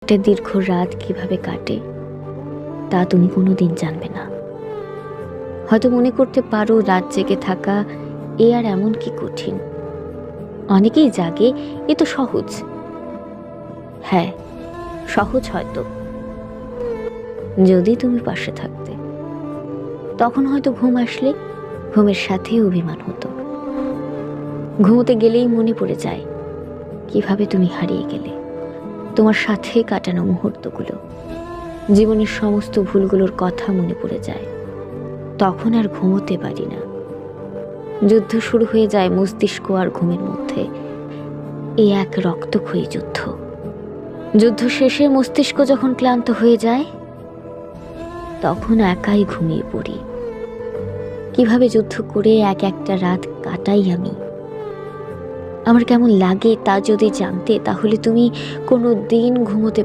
একটা দীর্ঘ রাত কিভাবে কাটে তা তুমি কোনোদিন জানবে না। হয়তো মনে করতে পারো রাত জেগে থাকা এ আর এমন কি কঠিন। অনেকেই জাগে, এ তো সহজ। হ্যাঁ, সহজ হয়তো, যদি তুমি পাশে থাকতে। তখন হয়তো ঘুম আসলে ঘুমের সাথে অভিমান হতো। ঘুমোতে গেলেই মনে পড়ে যায় কিভাবে তুমি হারিয়ে গেলে, তোমার সাথে কাটানো মুহূর্তগুলো, জীবনের সমস্ত ভুলগুলোর কথা মনে পড়ে যায়। তখন আর ঘুমোতে পারি না। যুদ্ধ শুরু হয়ে যায় মস্তিষ্ক আর ঘুমের মধ্যে। এই এক রক্তক্ষয়ী যুদ্ধ। যুদ্ধ শেষে মস্তিষ্ক যখন ক্লান্ত হয়ে যায়, তখন একাই ঘুমিয়ে পড়ি। কিভাবে যুদ্ধ করে এক একটা রাত কাটাই আমি। আমার কেমন লাগে তা যদি জানতে, তাহলে তুমি কোনো দিন ঘুমোতে